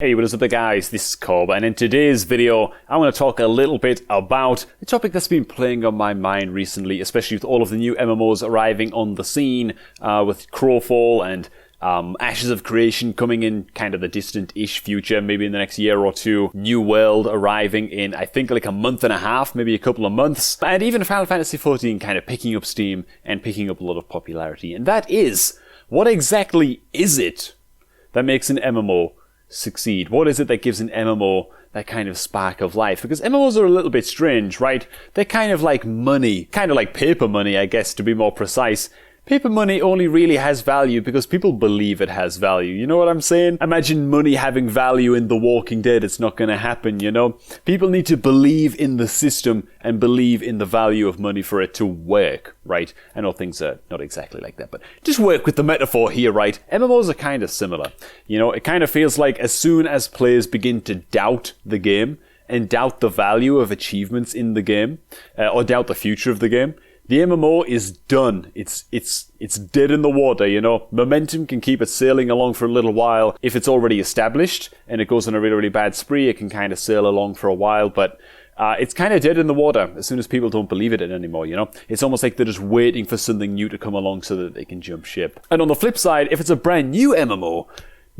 Hey, what is up there guys, this is Cob, and in today's video I'm going to talk a little bit about a topic that's been playing on my mind recently, especially with all of the new MMOs arriving on the scene, with Crowfall and Ashes of Creation coming in kind of the distant-ish future, maybe in the next year or two. New World arriving in, I think, like a month and a half, maybe a couple of months. And even Final Fantasy XIV kind of picking up steam and picking up a lot of popularity. And that is, what exactly is it that makes an MMO succeed? What is it that gives an MMO that kind of spark of life? Because MMOs are a little bit strange, right? They're kind of like money, kind of like paper money, I guess, to be more precise. Paper money only really has value because people believe it has value. You know what I'm saying? Imagine money having value in The Walking Dead. It's not going to happen, you know? People need to believe in the system and believe in the value of money for it to work, right? I know things are not exactly like that, but just work with the metaphor here, right? MMOs are kind of similar. You know, it kind of feels like as soon as players begin to doubt the game and doubt the value of achievements in the game, or doubt the future of the game, the MMO is done. It's dead in the water, you know. Momentum can keep it sailing along for a little while. If it's already established and it goes on a really, really bad spree, it can kind of sail along for a while, but it's kind of dead in the water as soon as people don't believe it anymore, you know. It's almost like they're just waiting for something new to come along so that they can jump ship. And on the flip side, if it's a brand new MMO,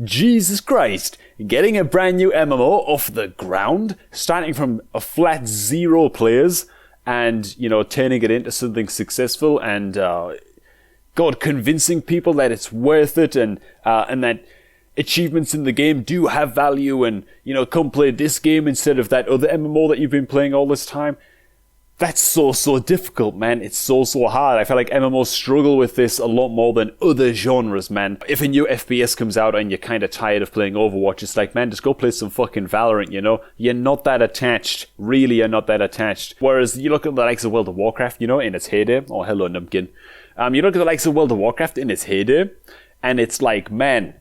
Jesus Christ, getting a brand new MMO off the ground, starting from a flat 0 players, and, you know, turning it into something successful and, God, convincing people that it's worth it and that achievements in the game do have value and, you know, come play this game instead of that other MMO that you've been playing all this time. That's so difficult, man. It's so hard. I feel like MMOs struggle with this a lot more than other genres, man. If a new FPS comes out and you're kind of tired of playing Overwatch, it's like, man, just go play some fucking Valorant, you know? You're not that attached. Really, you're not that attached. Whereas you look at the likes of World of Warcraft, you know, in its heyday. Oh, hello, Numpkin. You look at the likes of World of Warcraft in its heyday, and it's like, man,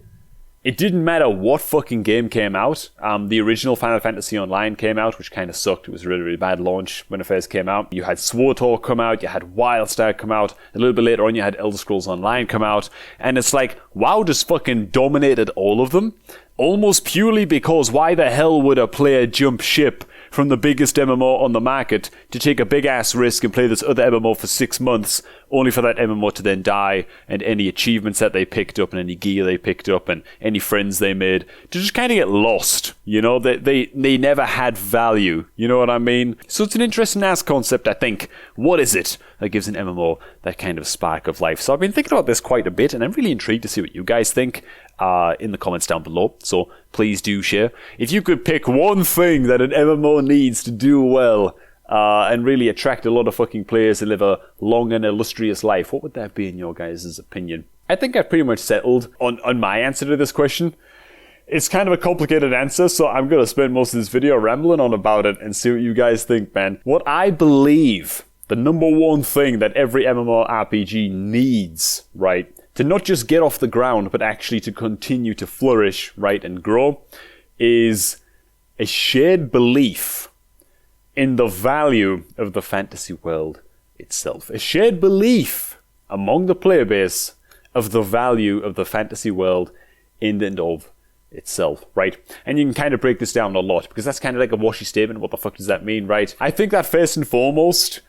it didn't matter what fucking game came out. The original Final Fantasy Online came out, which kind of sucked. It was a really, really bad launch when it first came out. You had SWTOR come out, you had Wildstar come out. A little bit later on, you had Elder Scrolls Online come out. And it's like, WoW just fucking dominated all of them. Almost purely because why the hell would a player jump ship from the biggest MMO on the market to take a big-ass risk and play this other MMO for 6 months, only for that MMO to then die, and any achievements that they picked up, and any gear they picked up, and any friends they made, to just kind of get lost, you know? They never had value, you know what I mean? So it's an interesting ass concept, I think. What is it that gives an MMO that kind of spark of life? So I've been thinking about this quite a bit, and I'm really intrigued to see what you guys think in the comments down below, so please do share. If you could pick one thing that an MMO needs to do well and really attract a lot of fucking players and live a long and illustrious life, what would that be in your guys' opinion? I think I've pretty much settled on my answer to this question. It's kind of a complicated answer, so I'm going to spend most of this video rambling on about it and see what you guys think, man. What I believe the number one thing that every MMORPG needs, right, to not just get off the ground, but actually to continue to flourish, right, and grow, is a shared belief in the value of the fantasy world itself. A shared belief among the player base of the value of the fantasy world in and of itself, right? And you can kind of break this down a lot, because that's kind of like a washy statement. What the fuck does that mean, right? I think that first and foremost,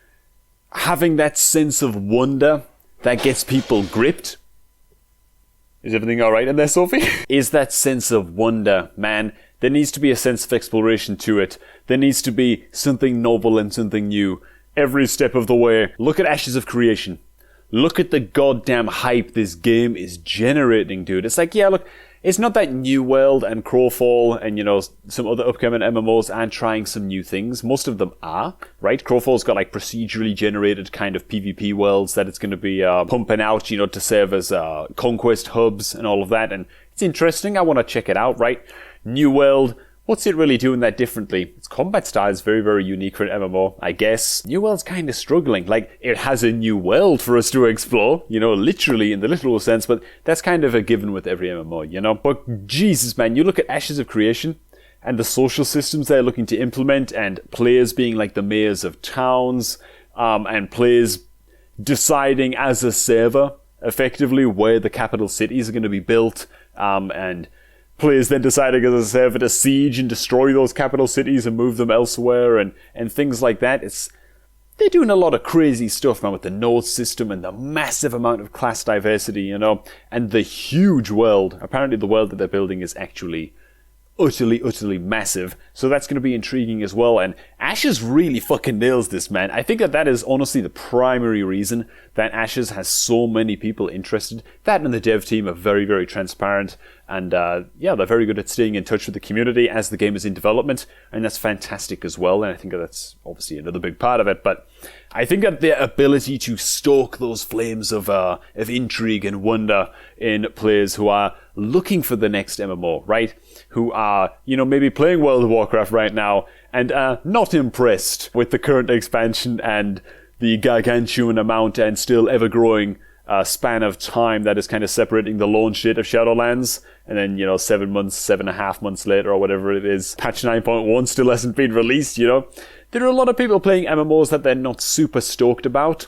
having that sense of wonder that gets people gripped. Is everything alright in there, Sophie? Is that sense of wonder, man. There needs to be a sense of exploration to it. There needs to be something novel and something new every step of the way. Look at Ashes of Creation. Look at the goddamn hype this game is generating, dude. It's like, yeah, look, it's not that New World and Crowfall and, you know, some other upcoming MMOs aren't trying some new things. Most of them are, right? Crowfall's got like procedurally generated kind of PvP worlds that it's going to be pumping out, you know, to serve as conquest hubs and all of that. And it's interesting. I want to check it out, right? New World, what's it really doing that differently? Its combat style is very, very unique for an MMO, I guess. New World's kind of struggling. Like, it has a new world for us to explore, you know, literally in the literal sense, but that's kind of a given with every MMO, you know? But Jesus, man, you look at Ashes of Creation and the social systems they're looking to implement, and players being like the mayors of towns, and players deciding as a server, effectively, where the capital cities are going to be built, and players then deciding as a server to siege and destroy those capital cities and move them elsewhere and things like that. They're doing a lot of crazy stuff, man, with the node system and the massive amount of class diversity, you know, and the huge world. Apparently the world that they're building is actually utterly massive, so that's going to be intriguing as well. And Ashes really fucking nails this, man. I think that is honestly the primary reason that Ashes has so many people interested. That and the dev team are very transparent, and yeah, they're very good at staying in touch with the community as the game is in development, and that's fantastic as well. And I think that's obviously another big part of it. But I think that their ability to stoke those flames of intrigue and wonder in players who are looking for the next MMO, right? Who are, you know, maybe playing World of Warcraft right now and not impressed with the current expansion and the gargantuan amount and still ever-growing span of time that is kind of separating the launch date of Shadowlands, and then, you know, 7.5 months later or whatever it is, patch 9.1 still hasn't been released, you know. There are a lot of people playing MMOs that they're not super stoked about,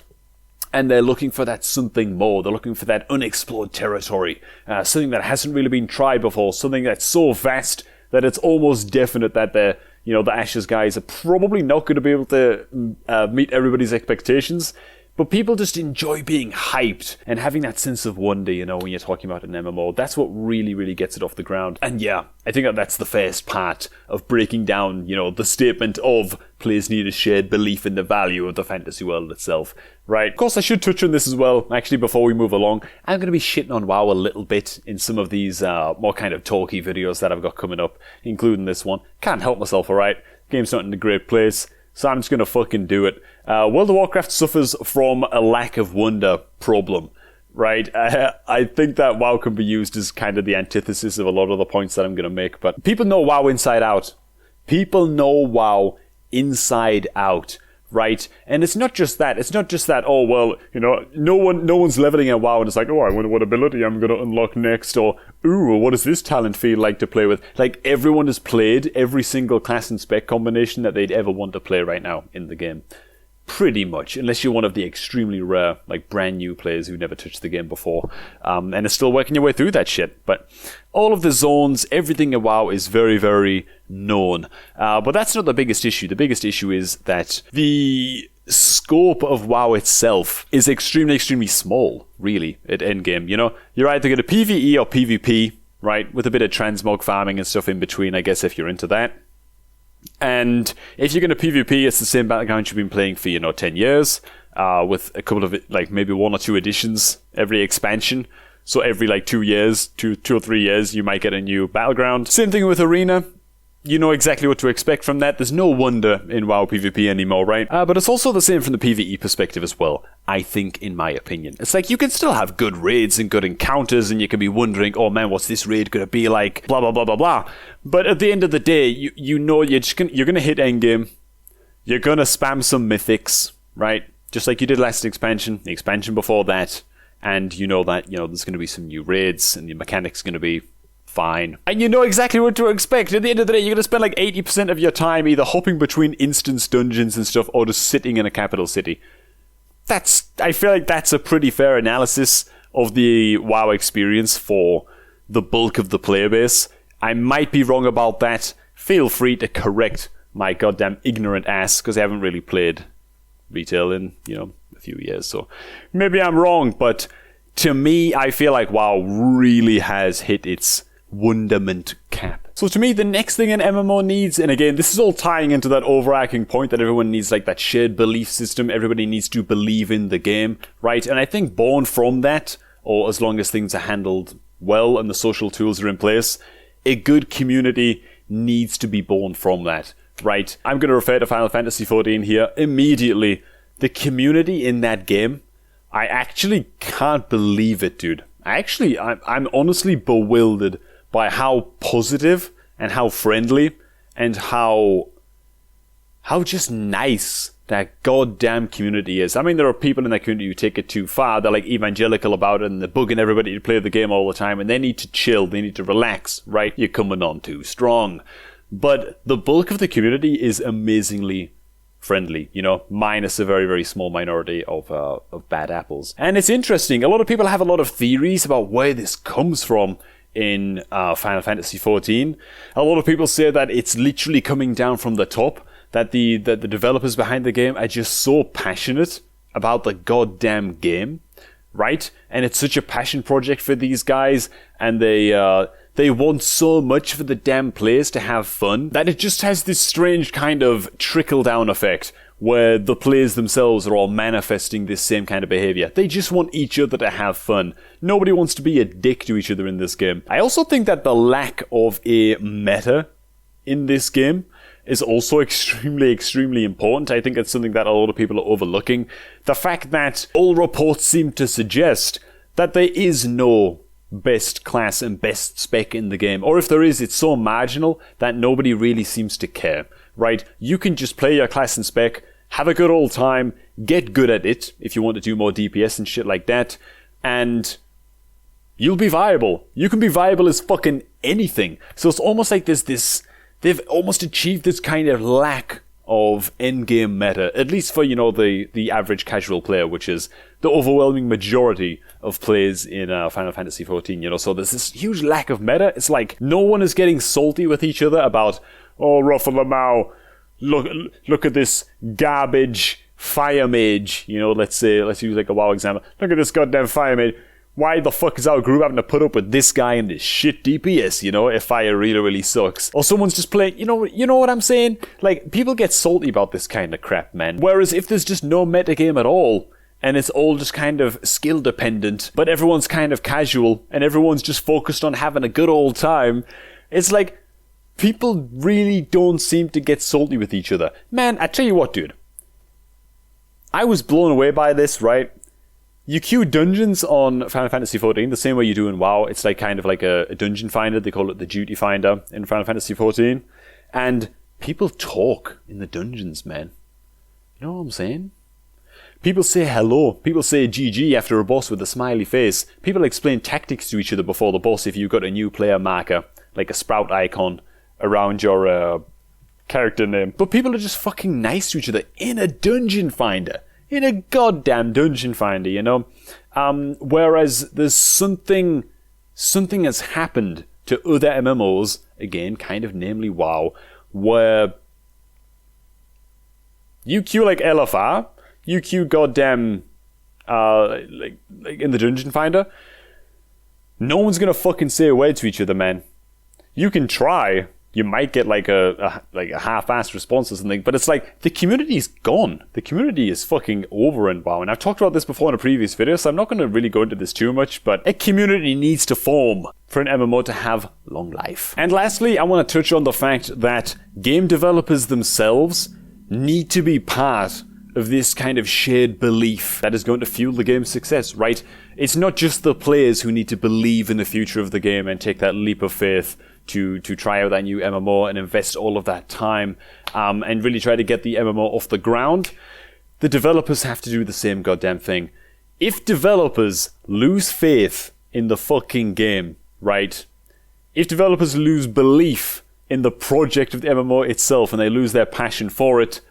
and they're looking for that something more. They're looking for that unexplored territory, something that hasn't really been tried before, something that's so vast that it's almost definite that the Ashes guys are probably not going to be able to meet everybody's expectations. But people just enjoy being hyped and having that sense of wonder, you know, when you're talking about an MMO. That's what really gets it off the ground. And yeah, I think that's the first part of breaking down, you know, the statement of players need a shared belief in the value of the fantasy world itself, right? Of course, I should touch on this as well. Actually, before we move along, I'm going to be shitting on WoW a little bit in some of these more kind of talky videos that I've got coming up, including this one. Can't help myself, alright? Game's not in a great place, so I'm just going to fucking do it. World of Warcraft suffers from a lack of wonder problem, right? I think that WoW can be used as kind of the antithesis of a lot of the points that I'm going to make, but people know WoW inside out. People know WoW inside out, right? And it's not just that. It's not just that, oh, well, you know, no one's leveling at WoW and it's like, oh, I wonder what ability I'm going to unlock next, or, ooh, what does this talent feel like to play with? Like, everyone has played every single class and spec combination that they'd ever want to play right now in the game. Pretty much, unless you're one of the extremely rare, like, brand new players who never touched the game before, and are still working your way through that shit. But all of the zones, everything in WoW is very known. But that's not the biggest issue. The biggest issue is that the scope of WoW itself is extremely small, really, at endgame. You know, you're either going to PvE or PvP, right, with a bit of transmog farming and stuff in between, I guess, if you're into that. And if you're going to PvP, it's the same battleground you've been playing for, 10 years, with a couple of, like, maybe 1 or 2 additions every expansion. So every, 2 years, 2 or 3 years, you might get a new battleground. Same thing with Arena. You know exactly what to expect from that. There's no wonder in WoW PvP anymore, right? But it's also the same from the PvE perspective as well, I think, in my opinion. It's like, you can still have good raids and good encounters, and you can be wondering, oh man, what's this raid going to be like? Blah, blah, blah, blah, blah. But at the end of the day, you know you're going to hit endgame. You're going to spam some mythics, right? Just like you did last expansion, the expansion before that. And you know that, there's going to be some new raids, and the mechanics going to be fine. And you know exactly what to expect. At the end of the day, you're going to spend 80% of your time either hopping between instance dungeons and stuff, or just sitting in a capital city. I feel like that's a pretty fair analysis of the WoW experience for the bulk of the player base. I might be wrong about that. Feel free to correct my goddamn ignorant ass, because I haven't really played retail in, a few years. So maybe I'm wrong, but to me, I feel like WoW really has hit its wonderment cap. So to me, the next thing an MMO needs, and again, this is all tying into that overarching point that everyone needs, that shared belief system. Everybody needs to believe in the game, right? And I think born from that, or as long as things are handled well and the social tools are in place, a good community needs to be born from that, right? I'm going to refer to Final Fantasy XIV here immediately. The community in that game, I actually can't believe it, dude. I'm honestly bewildered by how positive and how friendly and how just nice that goddamn community is. I mean, there are people in that community who take it too far. They're evangelical about it, and they're bugging everybody to play the game all the time, and they need to chill, they need to relax, right? You're coming on too strong. But the bulk of the community is amazingly friendly, minus a very small minority of bad apples. And it's interesting, a lot of people have a lot of theories about where this comes from. in Final Fantasy XIV. A lot of people say that it's literally coming down from the top, that the developers behind the game are just so passionate about the goddamn game, right? And it's such a passion project for these guys, and they want so much for the damn players to have fun that it just has this strange kind of trickle-down effect where the players themselves are all manifesting this same kind of behavior. They just want each other to have fun. Nobody wants to be a dick to each other in this game. I also think that the lack of a meta in this game is also extremely important. I think it's something that a lot of people are overlooking. The fact that all reports seem to suggest that there is no best class and best spec in the game, or if there is, it's so marginal that nobody really seems to care, right? You can just play your class and spec, have a good old time, get good at it if you want to do more DPS and shit like that, and you'll be viable. You can be viable as fucking anything. So it's almost like there's this, they've almost achieved this kind of lack of endgame meta, at least for, the average casual player, which is the overwhelming majority of players in Final Fantasy XIV, so there's this huge lack of meta. It's like no one is getting salty with each other about, oh, Ruffle the Mao, look at this garbage fire mage, let's use like a WoW example. Look at this goddamn fire mage. Why the fuck is our group having to put up with this guy and this shit DPS, if fire really sucks? Or someone's just playing, you know what I'm saying? Like, people get salty about this kind of crap, man. Whereas if there's just no metagame at all, and it's all just kind of skill dependent, but everyone's kind of casual, and everyone's just focused on having a good old time, it's like, people really don't seem to get salty with each other. Man, I tell you what, dude. I was blown away by this, right? You queue dungeons on Final Fantasy XIV the same way you do in WoW. It's like kind of like a dungeon finder. They call it the duty finder in Final Fantasy XIV. And people talk in the dungeons, man. You know what I'm saying? People say hello. People say GG after a boss with a smiley face. People explain tactics to each other before the boss if you've got a new player marker, like a sprout icon around your character name. But people are just fucking nice to each other in a dungeon finder. In a goddamn dungeon finder, whereas there's something has happened to other MMOs, again, kind of namely WoW, where you queue like LFR, you queue goddamn, like in the dungeon finder, no one's gonna fucking say a word to each other, man. You can try. You might get like a half-assed response or something, but it's like the community's gone. The community is fucking over in WoW, and I've talked about this before in a previous video, so I'm not going to really go into this too much, but a community needs to form for an MMO to have long life. And lastly, I want to touch on the fact that game developers themselves need to be part of this kind of shared belief that is going to fuel the game's success, right? It's not just the players who need to believe in the future of the game and take that leap of faith to try out that new MMO and invest all of that time and really try to get the MMO off the ground. The developers have to do the same goddamn thing. If developers lose faith in the fucking game, right? If developers lose belief in the project of the MMO itself and they lose their passion for it,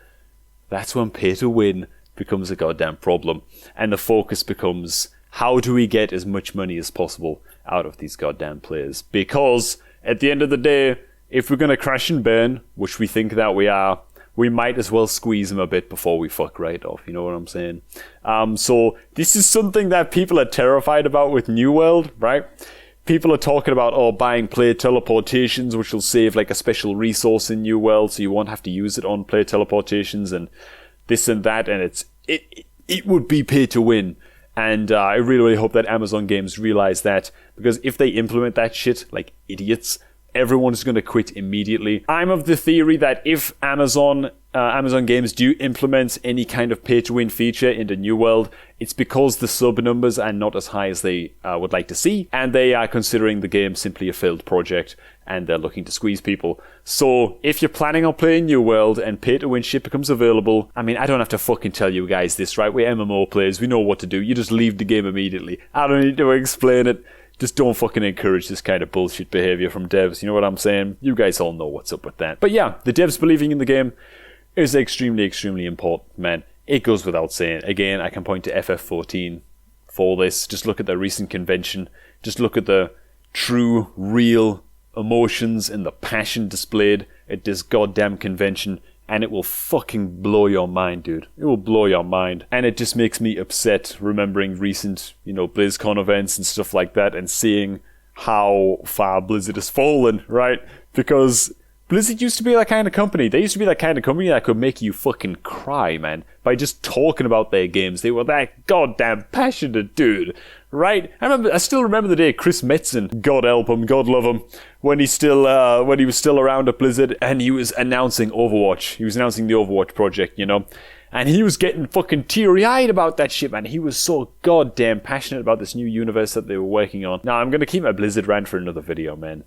that's when pay to win becomes a goddamn problem. And the focus becomes, how do we get as much money as possible out of these goddamn players? Because at the end of the day, if we're going to crash and burn, which we think that we are, we might as well squeeze them a bit before we fuck right off, you know what I'm saying? So this is something that people are terrified about with New World, right? People are talking about, buying player teleportations, which will save like a special resource in New World, so you won't have to use it on player teleportations and this and that, and it would be pay to win. And I really hope that Amazon Games realize that, because if they implement that shit like idiots, everyone's going to quit immediately. I'm of the theory that if Amazon Games do implement any kind of pay-to-win feature into New World, it's because the sub numbers are not as high as they would like to see, and they are considering the game simply a failed project, and they're looking to squeeze people. So if you're planning on playing New World and pay-to-win shit becomes available, I mean, I don't have to fucking tell you guys this, right? We're MMO players, we know what to do. You just leave the game immediately. I don't need to explain it. Just don't fucking encourage this kind of bullshit behavior from devs, you know what I'm saying? You guys all know what's up with that. But yeah, the devs believing in the game is extremely important, man. It goes without saying. Again, I can point to FF14 for this. Just look at the recent convention. Just look at the true, real emotions and the passion displayed at this goddamn convention, and it will fucking blow your mind, dude. It will blow your mind. And it just makes me upset remembering recent, BlizzCon events and stuff like that, and seeing how far Blizzard has fallen, right? Because Blizzard used to be that kind of company. They used to be that kind of company that could make you fucking cry, man, by just talking about their games. They were that goddamn passionate, dude, right? I still remember the day Chris Metzen, God help him, God love him, when he was still around at Blizzard, and he was announcing Overwatch. He was announcing the Overwatch project, and he was getting fucking teary-eyed about that shit, man. He was so goddamn passionate about this new universe that they were working on. Now, I'm gonna keep my Blizzard rant for another video, man.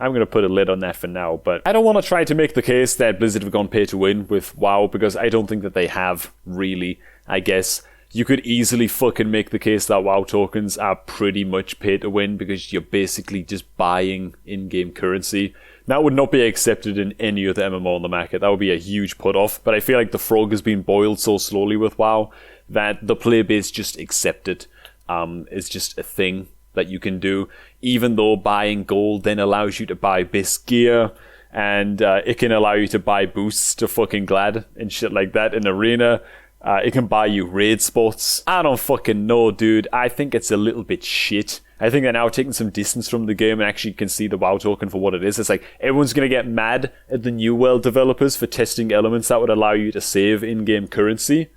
I'm going to put a lid on that for now, but I don't want to try to make the case that Blizzard have gone pay to win with WoW, because I don't think that they have, really. I guess you could easily fucking make the case that WoW tokens are pretty much pay to win, because you're basically just buying in-game currency. That would not be accepted in any other MMO on the market. That would be a huge put-off, but I feel like the frog has been boiled so slowly with WoW that the player base just accept it. It's just a thing that you can do, even though buying gold then allows you to buy best gear, and it can allow you to buy boosts to fucking Glad and shit like that in Arena. It can buy you raid spots. I don't fucking know, dude. I think it's a little bit shit. I think they're now taking some distance from the game and actually can see the WoW token for what it is. It's like everyone's going to get mad at the New World developers for testing elements that would allow you to save in-game currency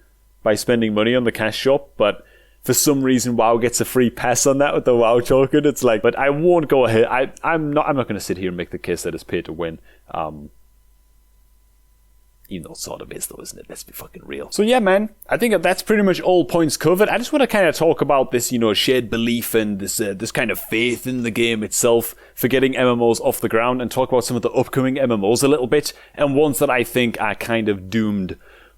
by spending money on the cash shop, but for some reason, WoW gets a free pass on that with the WoW token. It's like, but I won't go ahead. I'm not going to sit here and make the case that it's pay to win. Even though it sort of is, though, isn't it? Let's be fucking real. So yeah, man, I think that's pretty much all points covered. I just want to kind of talk about this, shared belief and this kind of faith in the game itself for getting MMOs off the ground, and talk about some of the upcoming MMOs a little bit, and ones that I think are kind of doomed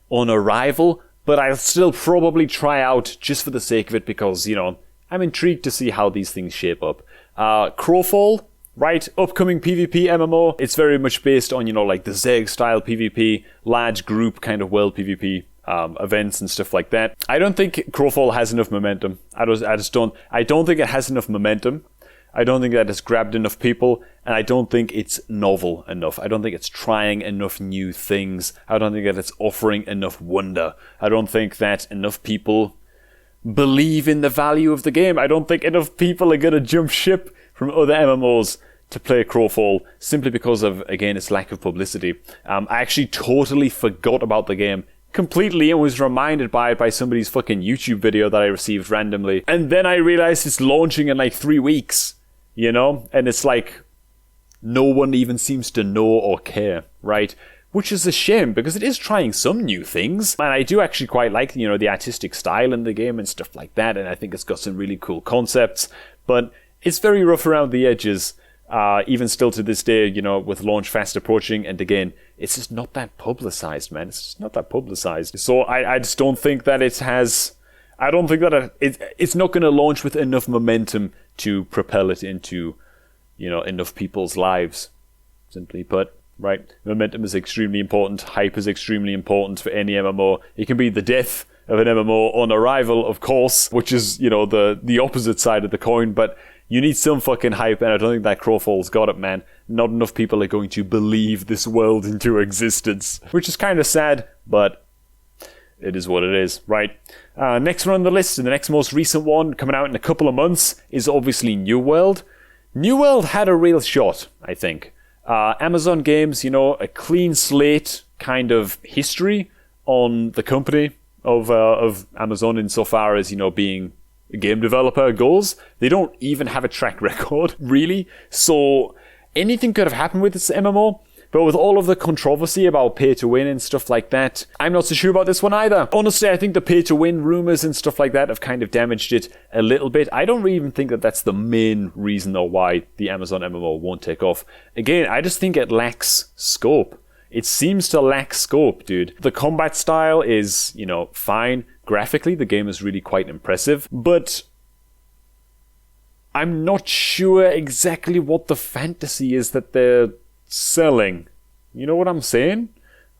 on arrival, but I'll still probably try out just for the sake of it, because, I'm intrigued to see how these things shape up. Crowfall, right? Upcoming PvP MMO. It's very much based on, like the Zerg style PvP, large group kind of world PvP events and stuff like that. I don't think Crowfall has enough momentum. I don't think it has enough momentum. I don't think that it's grabbed enough people, and I don't think it's novel enough. I don't think it's trying enough new things. I don't think that it's offering enough wonder. I don't think that enough people believe in the value of the game. I don't think enough people are going to jump ship from other MMOs to play Crowfall, simply because of, again, its lack of publicity. I actually totally forgot about the game completely, and was reminded by it by somebody's fucking YouTube video that I received randomly. And then I realized it's launching in like 3 weeks. And it's like no one even seems to know or care, right? Which is a shame, because it is trying some new things, and I do actually quite like, the artistic style in the game and stuff like that, and I think it's got some really cool concepts, but it's very rough around the edges, even still to this day, with launch fast approaching, and again, it's just not that publicized, man. It's just not that publicized. So I just don't think that it has... I don't think that it's not going to launch with enough momentum to propel it into, enough people's lives, simply put, right? Momentum is extremely important. Hype is extremely important for any MMO. It can be the death of an MMO on arrival, of course, which is, the opposite side of the coin, but you need some fucking hype, and I don't think that Crowfall's got it, man. Not enough people are going to believe this world into existence, which is kind of sad, but it is what it is, right? Next one on the list, and the next most recent one, coming out in a couple of months, is obviously New World. New World had a real shot, I think. Amazon Games, a clean slate kind of history on the company of Amazon insofar as, being a game developer goes. They don't even have a track record, really. So anything could have happened with this MMO. But with all of the controversy about pay-to-win and stuff like that, I'm not so sure about this one either. Honestly, I think the pay-to-win rumors and stuff like that have kind of damaged it a little bit. I don't really even think that that's the main reason though why the Amazon MMO won't take off. Again, I just think it lacks scope. It seems to lack scope, dude. The combat style is, fine. Graphically, the game is really quite impressive, but I'm not sure exactly what the fantasy is that they're selling. You know what I'm saying?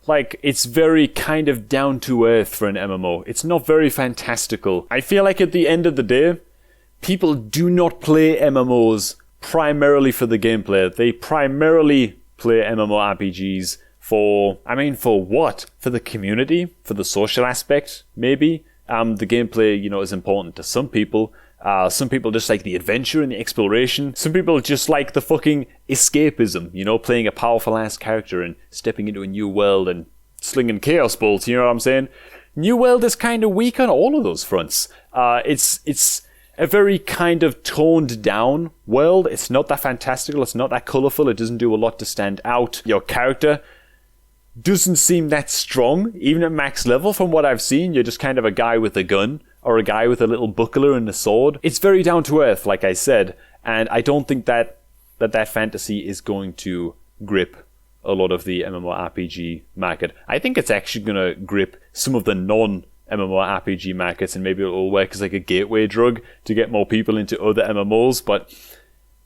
Like, it's very kind of down to earth for an MMO. It's not very fantastical. I feel like at the end of the day, people do not play MMOs primarily for the gameplay. They primarily play MMORPGs for what? For the community? For the social aspect, maybe? The gameplay, is important to some people. Some people just like the adventure and the exploration. Some people just like the fucking escapism, playing a powerful-ass character and stepping into a new world and slinging chaos bolts, you know what I'm saying? New World is kind of weak on all of those fronts. It's a very kind of toned down world. It's not that fantastical, it's not that colourful, it doesn't do a lot to stand out. Your character doesn't seem that strong, even at max level from what I've seen. You're just kind of a guy with a gun, or a guy with a little buckler and a sword. It's very down to earth, like I said, and I don't think that fantasy is going to grip a lot of the MMORPG market. I think it's actually going to grip some of the non-MMORPG markets, and maybe it will work as like a gateway drug to get more people into other MMOs, but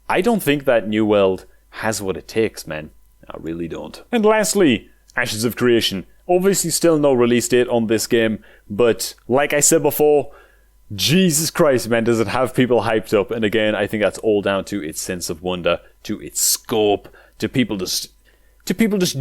I don't think that New World has what it takes, man. I really don't. And lastly, Ashes of Creation. Obviously still no release date on this game, but like I said before, Jesus Christ, man, does it have people hyped up. And again, I think that's all down to its sense of wonder, to its scope, to people just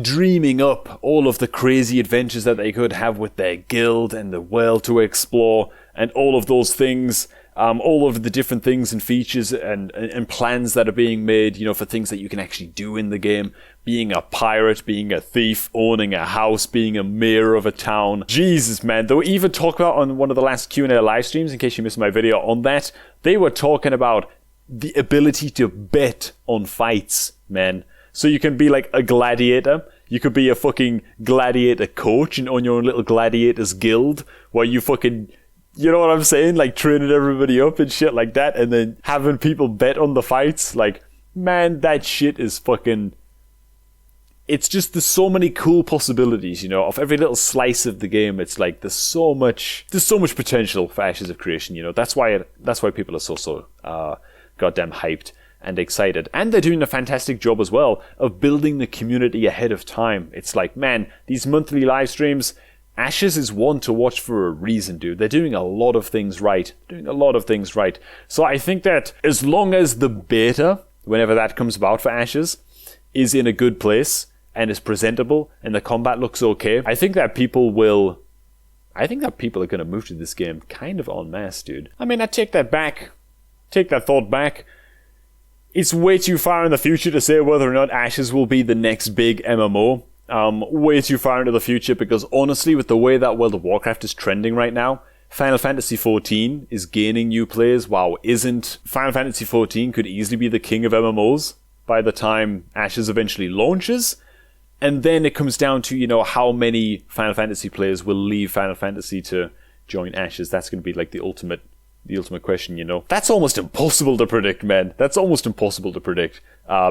dreaming up all of the crazy adventures that they could have with their guild and the world to explore and all of those things. All of the different things and features and plans that are being made, for things that you can actually do in the game. Being a pirate, being a thief, owning a house, being a mayor of a town. Jesus, man. They were even talking about on one of the last Q&A live streams, in case you missed my video on that, they were talking about the ability to bet on fights, man. So you can be like a gladiator. You could be a fucking gladiator coach and own your own little gladiators guild where you fucking... You know what I'm saying? Like training everybody up and shit like that, and then having people bet on the fights. Like, man, that shit is fucking... It's just, there's so many cool possibilities, of every little slice of the game. It's like, there's so much potential for Ashes of Creation, That's why people are so goddamn hyped and excited. And they're doing a fantastic job as well of building the community ahead of time. It's like, man, these monthly live streams... Ashes is one to watch for a reason, dude. They're doing a lot of things right. So I think that as long as the beta, whenever that comes about for Ashes, is in a good place and is presentable and the combat looks okay, I think that people are going to move to this game kind of en masse, dude. I mean, I take that thought back. It's way too far in the future to say whether or not Ashes will be the next big MMO. Way too far into the future, because honestly, with the way that World of Warcraft is trending right now, Final Fantasy XIV is gaining new players. Wow, Final Fantasy XIV could easily be the king of MMOs by the time Ashes eventually launches. And then it comes down to, how many Final Fantasy players will leave Final Fantasy to join Ashes. That's going to be like the ultimate question, That's almost impossible to predict, man. That's almost impossible to predict.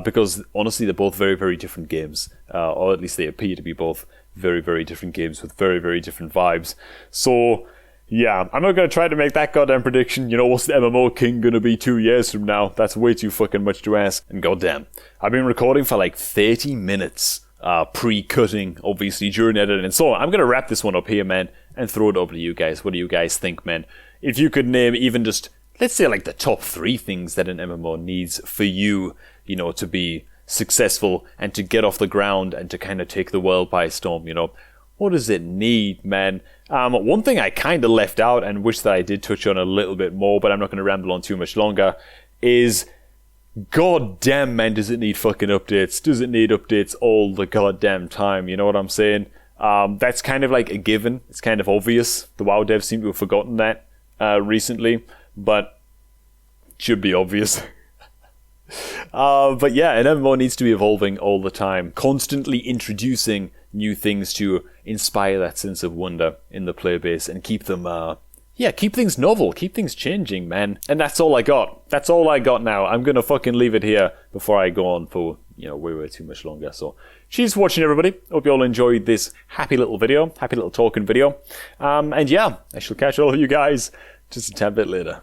Because honestly, they're both very, very different games. Or at least they appear to be both very, very different games with very, very different vibes. So, yeah, I'm not going to try to make that goddamn prediction. What's the MMO king going to be 2 years from now? That's way too fucking much to ask. And goddamn, I've been recording for like 30 minutes. Pre-cutting, obviously, during editing. So I'm going to wrap this one up here, man, and throw it over to you guys. What do you guys think, man? If you could name even just, let's say, like the top 3 things that an MMO needs for you, to be successful and to get off the ground and to kind of take the world by storm, what does it need, man? One thing I kind of left out and wish that I did touch on a little bit more, but I'm not going to ramble on too much longer, is god damn, man, does it need fucking updates? Does it need updates all the goddamn time? You know what I'm saying? That's kind of like a given. It's kind of obvious. The WoW devs seem to have forgotten that recently, but it should be obvious. But yeah, an MMO needs to be evolving all the time, constantly introducing new things to inspire that sense of wonder in the player base and keep them, keep things novel, keep things changing, man. And that's all I got. That's all I got now. I'm gonna fucking leave it here before I go on for, way too much longer. So, cheers for watching, everybody. Hope you all enjoyed this happy little video, happy little talking video. And yeah, I shall catch all of you guys just a tad bit later.